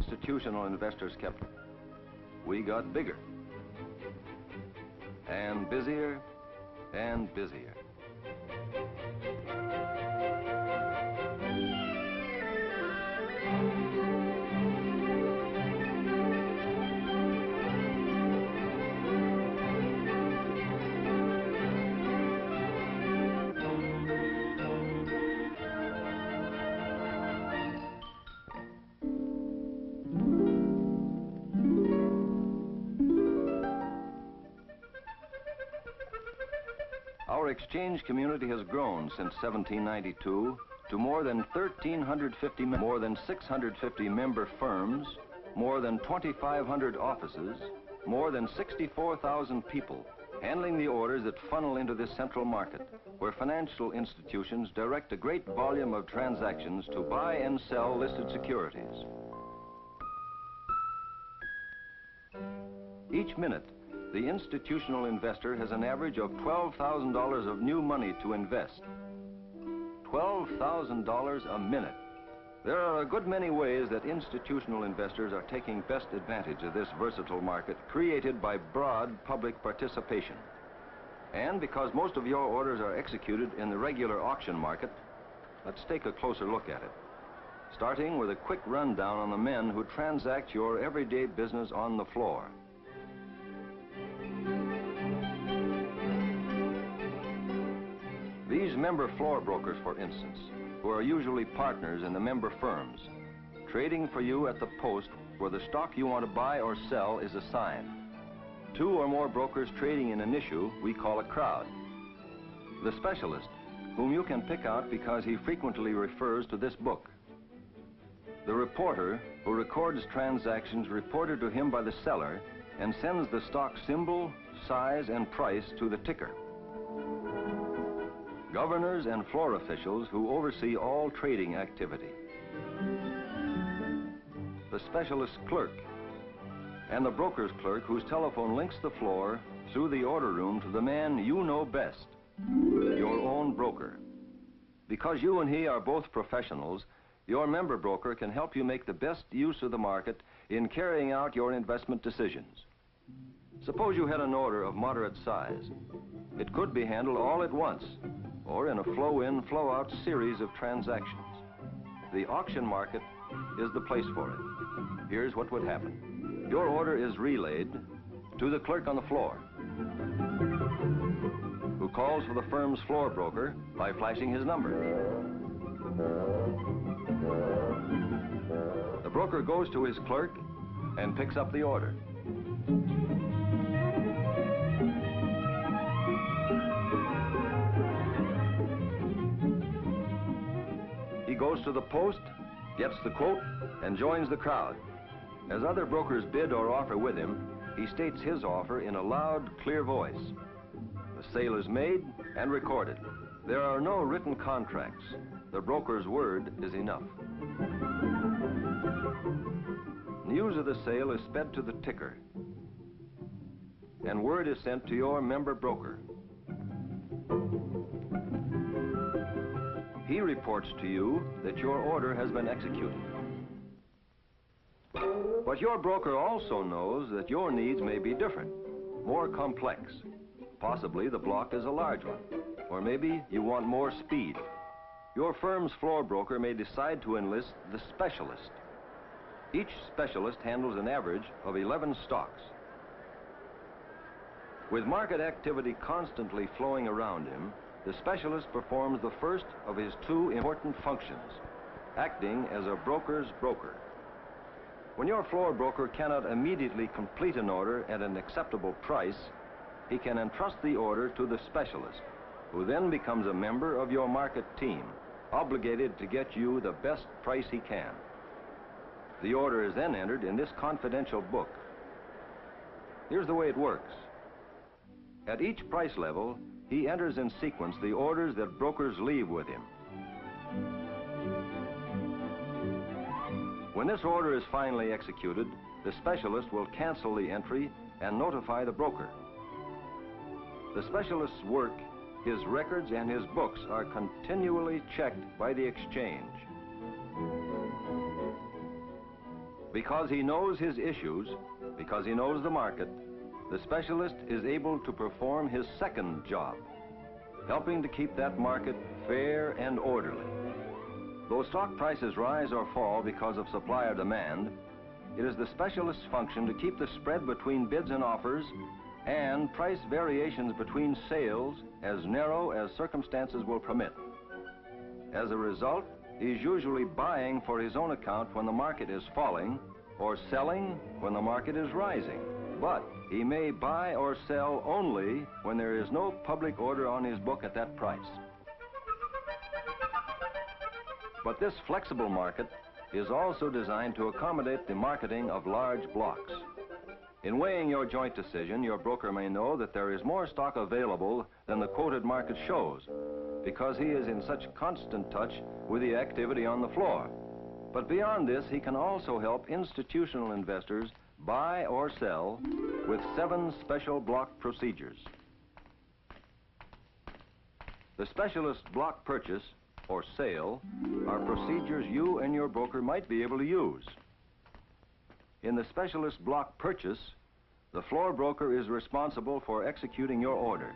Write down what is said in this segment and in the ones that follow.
Institutional investors kept, we got bigger and busier and busier. Our exchange community has grown since 1792 to more than 1,350, more than 650 member firms, more than 2,500 offices, more than 64,000 people handling the orders that funnel into this central market, where financial institutions direct a great volume of transactions to buy and sell listed securities. Each minute, the institutional investor has an average of $12,000 of new money to invest. $12,000 a minute. There are a good many ways that institutional investors are taking best advantage of this versatile market created by broad public participation. And because most of your orders are executed in the regular auction market, let's take a closer look at it. Starting with a quick rundown on the men who transact your everyday business on the floor. These member floor brokers, for instance, who are usually partners in the member firms, trading for you at the post where the stock you want to buy or sell is assigned. Two or more brokers trading in an issue we call a crowd. The specialist, whom you can pick out because he frequently refers to this book. The reporter, who records transactions reported to him by the seller and sends the stock symbol, size, and price to the ticker. Governors and floor officials who oversee all trading activity. The specialist clerk, and the broker's clerk whose telephone links the floor through the order room to the man you know best, your own broker. Because you and he are both professionals, your member broker can help you make the best use of the market in carrying out your investment decisions. Suppose you had an order of moderate size. It could be handled all at once, or in a flow-in, flow-out series of transactions. The auction market is the place for it. Here's what would happen. Your order is relayed to the clerk on the floor, who calls for the firm's floor broker by flashing his number. The broker goes to his clerk and picks up the order. He goes to the post, gets the quote, and joins the crowd. As other brokers bid or offer with him, he states his offer in a loud, clear voice. The sale is made and recorded. There are no written contracts. The broker's word is enough. News of the sale is sped to the ticker, and word is sent to your member broker. He reports to you that your order has been executed. But your broker also knows that your needs may be different, more complex. Possibly the block is a large one, or maybe you want more speed. Your firm's floor broker may decide to enlist the specialist. Each specialist handles an average of 11 stocks. With market activity constantly flowing around him, the specialist performs the first of his two important functions, acting as a broker's broker. When your floor broker cannot immediately complete an order at an acceptable price, he can entrust the order to the specialist, who then becomes a member of your market team, obligated to get you the best price he can. The order is then entered in this confidential book. Here's the way it works. At each price level, he enters in sequence the orders that brokers leave with him. When this order is finally executed, the specialist will cancel the entry and notify the broker. The specialist's work, his records, and his books are continually checked by the exchange. Because he knows his issues, because he knows the market, the specialist is able to perform his second job, helping to keep that market fair and orderly. Though stock prices rise or fall because of supply or demand, it is the specialist's function to keep the spread between bids and offers and price variations between sales as narrow as circumstances will permit. As a result, he's usually buying for his own account when the market is falling or selling when the market is rising. But he may buy or sell only when there is no public order on his book at that price. But this flexible market is also designed to accommodate the marketing of large blocks. In weighing your joint decision, your broker may know that there is more stock available than the quoted market shows, because he is in such constant touch with the activity on the floor. But beyond this, he can also help institutional investors buy or sell with 7 special block procedures. The specialist block purchase or sale are procedures you and your broker might be able to use. In the specialist block purchase, the floor broker is responsible for executing your order.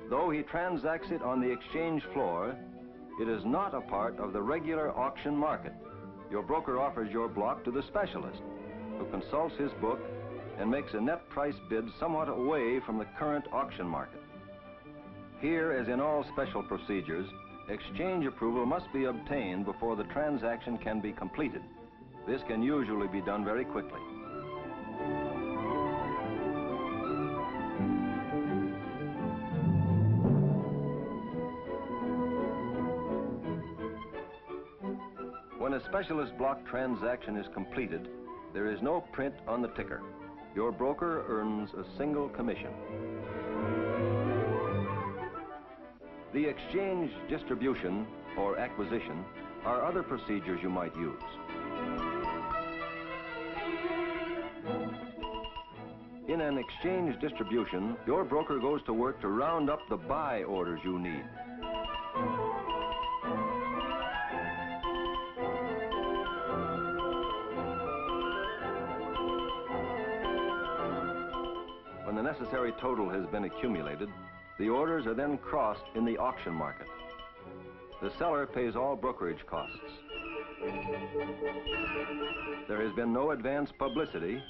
Though he transacts it on the exchange floor, it is not a part of the regular auction market. Your broker offers your block to the specialist, who consults his book and makes a net price bid somewhat away from the current auction market. Here, as in all special procedures, exchange approval must be obtained before the transaction can be completed. This can usually be done very quickly. When a specialist block transaction is completed, there is no print on the ticker. Your broker earns a single commission. The exchange, distribution, or acquisition are other procedures you might use. In an exchange distribution, your broker goes to work to round up the buy orders you need. When the necessary total has been accumulated, the orders are then crossed in the auction market. The seller pays all brokerage costs. There has been no advance publicity,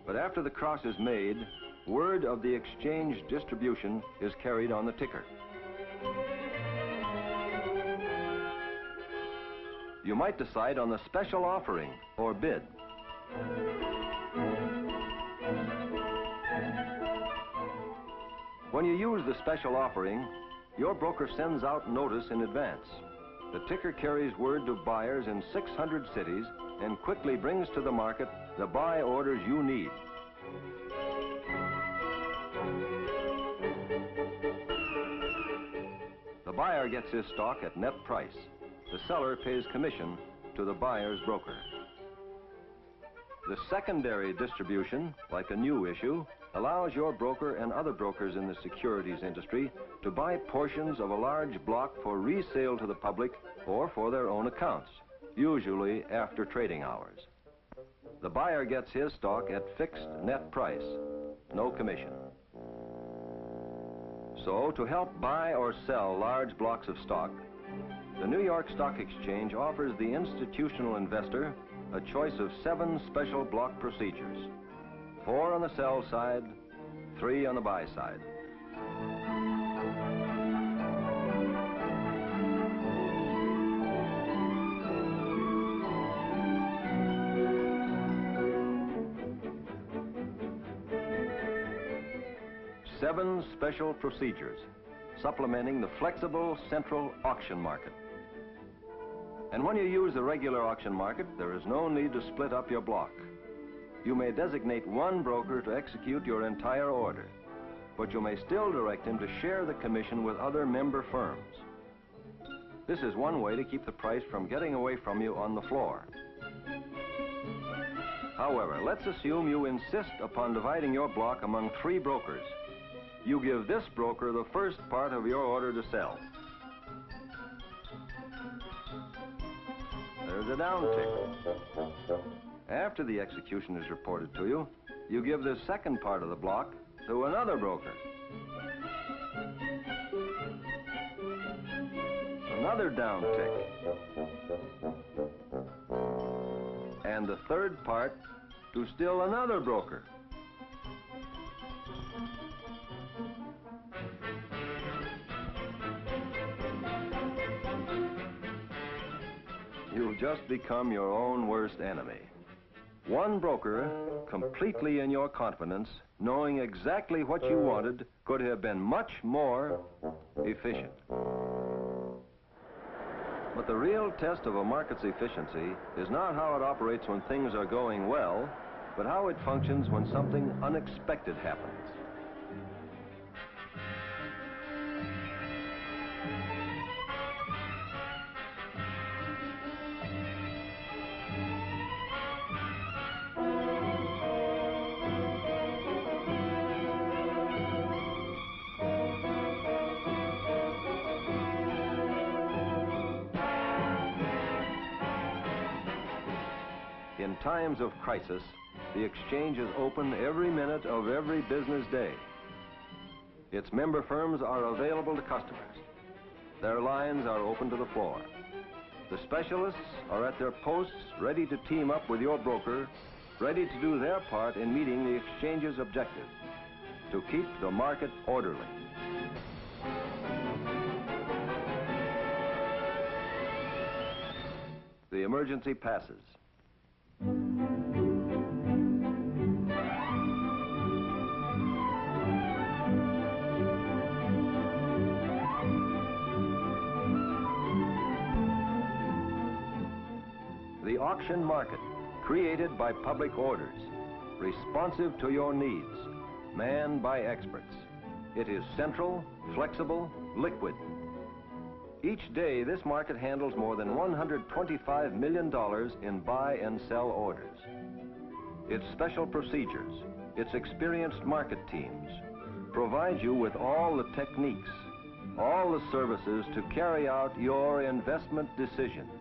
but after the cross is made, word of the exchange distribution is carried on the ticker. You might decide on the special offering or bid. When you use the special offering, your broker sends out notice in advance. The ticker carries word to buyers in 600 cities and quickly brings to the market the buy orders you need. The buyer gets his stock at net price. The seller pays commission to the buyer's broker. The secondary distribution, like a new issue, allows your broker and other brokers in the securities industry to buy portions of a large block for resale to the public or for their own accounts, usually after trading hours. The buyer gets his stock at fixed net price, no commission. So, to help buy or sell large blocks of stock, the New York Stock Exchange offers the institutional investor a choice of 7 special block procedures. 4 on the sell side, 3 on the buy side. Seven special procedures, supplementing the flexible central auction market. And when you use the regular auction market, there is no need to split up your block. You may designate one broker to execute your entire order, but you may still direct him to share the commission with other member firms. This is one way to keep the price from getting away from you on the floor. However, let's assume you insist upon dividing your block among 3 brokers. You give this broker the first part of your order to sell. There There's a down tick. After the execution is reported to you, you give the second part of the block to another broker. Another down tick. And the third part to still another broker. You've just become your own worst enemy. One broker, completely in your confidence, knowing exactly what you wanted, could have been much more efficient. But the real test of a market's efficiency is not how it operates when things are going well, but how it functions when something unexpected happens. In times of crisis, the exchange is open every minute of every business day. Its member firms are available to customers. Their lines are open to the floor. The specialists are at their posts ready to team up with your broker, ready to do their part in meeting the exchange's objective, to keep the market orderly. The emergency passes. The auction market, created by public orders, responsive to your needs, manned by experts. It is central, flexible, liquid. Each day, this market handles more than $125 million in buy and sell orders. Its special procedures, its experienced market teams, provide you with all the techniques, all the services to carry out your investment decisions.